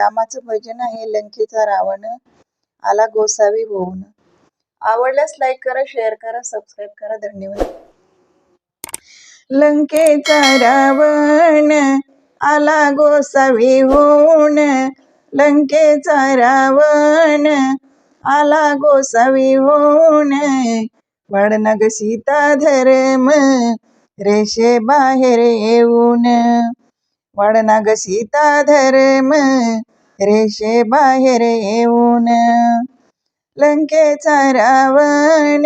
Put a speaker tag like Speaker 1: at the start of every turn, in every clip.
Speaker 1: रामाचं भजन आहे लंकेचा रावण आला गोसावी होऊन. आवडल्यास लाईक करा, शेअर करा, सबस्क्राईब करा. धन्यवाद. लंकेचा रावण आला गोसावी होऊन, लंकेचा रावण आला गोसावी होऊन. वाढनाग सीता धर्म रेषे बाहेर येऊन, वाढनाग सीता धर्म रेषे बाहेर येऊन. लंकेचा रावण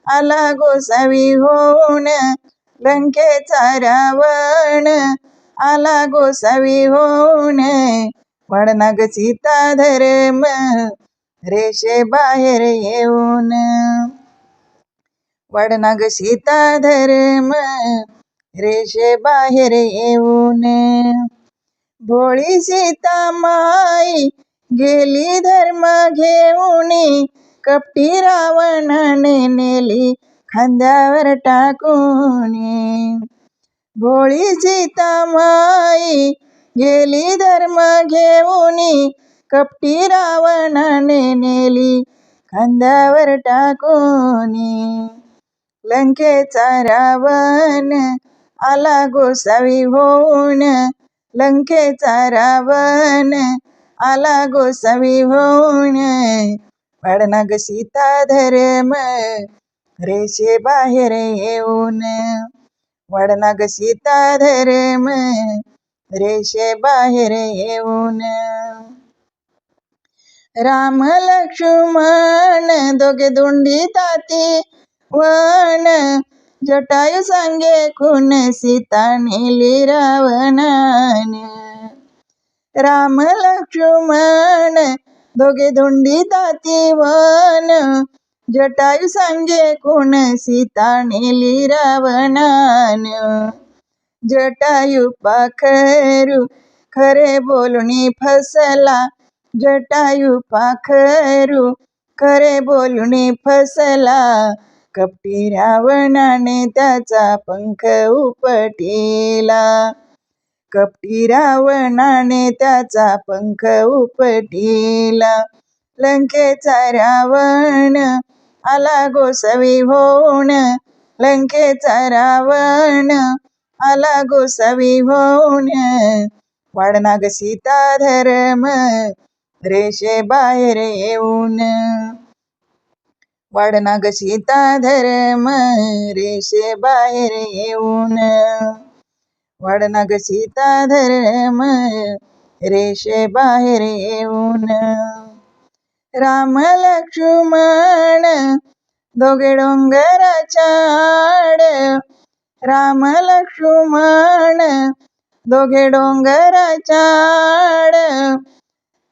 Speaker 1: आला गोसावी होऊन, लंकेचा रावण आला गोसावी होऊन. वाढनाग सीता धर्म रेषे बाहेर येऊन, वाढनाग सीता धर्म रेषे बाहेर येऊन. भोळी सीता माई गेली धर्म घेऊनी, कपटी रावणाने नेली खांद्यावर टाकूनी. भोळी सीता माई गेली धर्म घेऊनी, कपटी रावणाने नेली खांद्यावर टाकूनी. लंकेचा रावण आला गोसावी होऊन, लंकेचा रावण आला गोसावी होऊन. वाढनाग सीता धर्म रेषे बाहेर येऊन, वाढनाग सीता धर्म रेषे बाहेर येऊन. राम लक्ष्मण दोघे दोंडी ताती वन, जटायू सांगे खून सीता नेली रावणाने. राम लक्ष्मण दोघे दोंडी ताती वन, जटायू सांगे खून सीता नेली रावणाने. जटायू पाखरू खरे बोलूनी फसला, जटायू पाखरू खरे बोलूनी फसला. कपटी रावणाने त्याचा पंख उपटिला, कपटी रावणाने त्याचा पंख उपटिला. लंकेचा रावण आला गोसावी होऊन, लंकेचा रावण आला गोसावी होऊन. वाढनाग सीता धर्म रेषे बाहेर येऊन, वाढनाग सीता धर्म रेषे बाहेर येऊन, वाढनाग सीता धर्म रेषे बाहेर येऊन. राम लक्ष्मण दोघे डोंगराच्या आड, राम लक्ष्मण दोघे डोंगराच्या आड.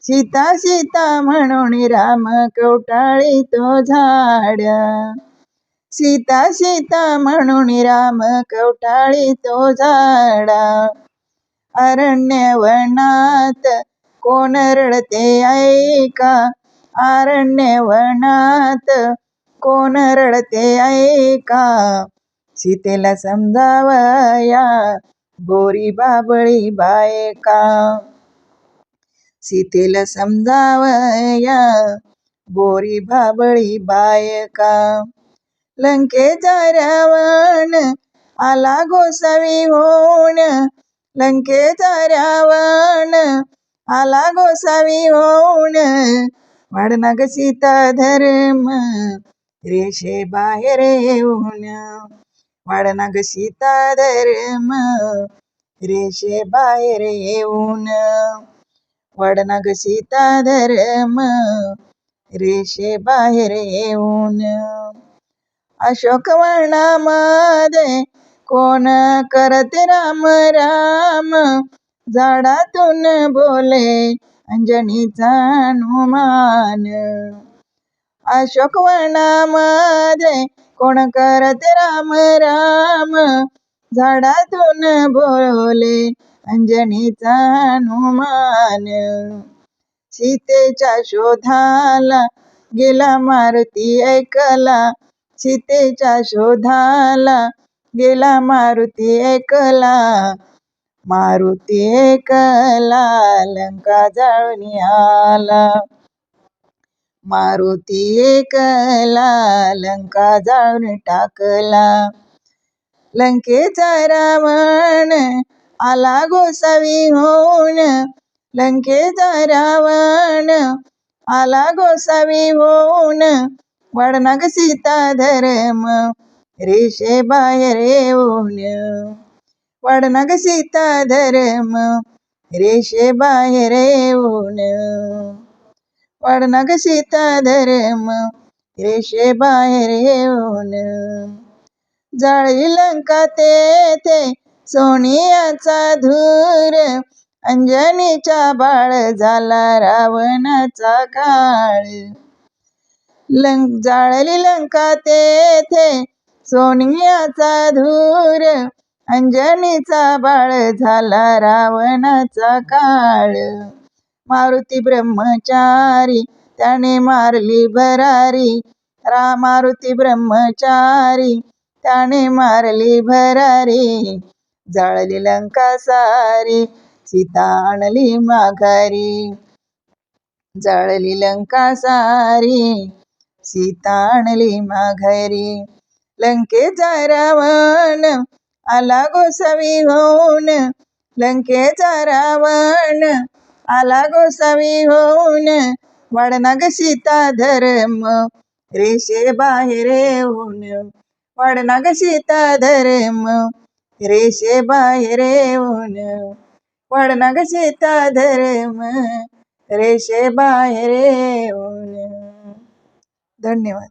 Speaker 1: सीता सीता म्हणून राम कवटाळी तो झाड, सीता सीता म्हणून राम कवटाळी तो झाडा. अरण्य वनात कोण रडते ऐका, अरण्य वनात कोण रडते ऐका. सीतेला समजावया बोरी बाबळी बायका, सीतेला समजावया बोरी बाबळी बायका. लंकेचा रावण आला गोसावी होऊन, लंकेचा रावण आला गोसावी होऊन. वाढनाग सीता धर्म रेषे बाहेर येऊन, वाढनाग सीता धर्म रेषे बाहेर येऊन, वाढनाग सीता धर्म रेषे बाहेर येऊन. अशोक वनामध्ये कोण करते राम राम, झाडातून बोले अंजनीचा हनुमान. अशोक वनामध्ये कोण करते राम राम, झाडातून बोले अंजनीचा हनुमान. सीतेच्या शोधाला गेला मारुती ऐकला, सीतेच्या शोधाला गेला मारुती ऐकला. मारुती एकला लंका जाळून आला. मारुती एकला लंका जाळून टाकला. लंकेचा रावण आला गोसावी होऊन. लंकेचा रावण आला गोसावी होऊन. वाढला ग सीता धर्म रेषे बाहेर येऊन. वाढला ग सीता धर्म रेषे बाहेर येऊन. वाढला ग सीता धर्म रेषे बाहेर येऊन. जाळी लंका तेथे सोनियाचा धूर. अंजनीचा बाळ झाला रावणाचा काळ. जाळली लंका तेथे सोनियाचा धूर. अंजनीचा बाळ झाला रावणाचा काळ. मारुती ब्रह्मचारी त्याने मारली भरारी. मारुती ब्रह्मचारी त्याने मारली भरारी. जाळली लंका सारी सीता आणली माघारी. जाळली लंका सारी सीता आणली माघारी. लंकेचा रावण आला गोसावी होऊन. लंकेचा रावण आला गोसावी होऊन. वाढला ग सीता धर्म रेषे बाहेर येऊन. वाढला ग सीता धर्म रेषे बाहेर येऊन. वाढला ग सीता धर्म रेषे बाहेर येऊन. धन्यवाद.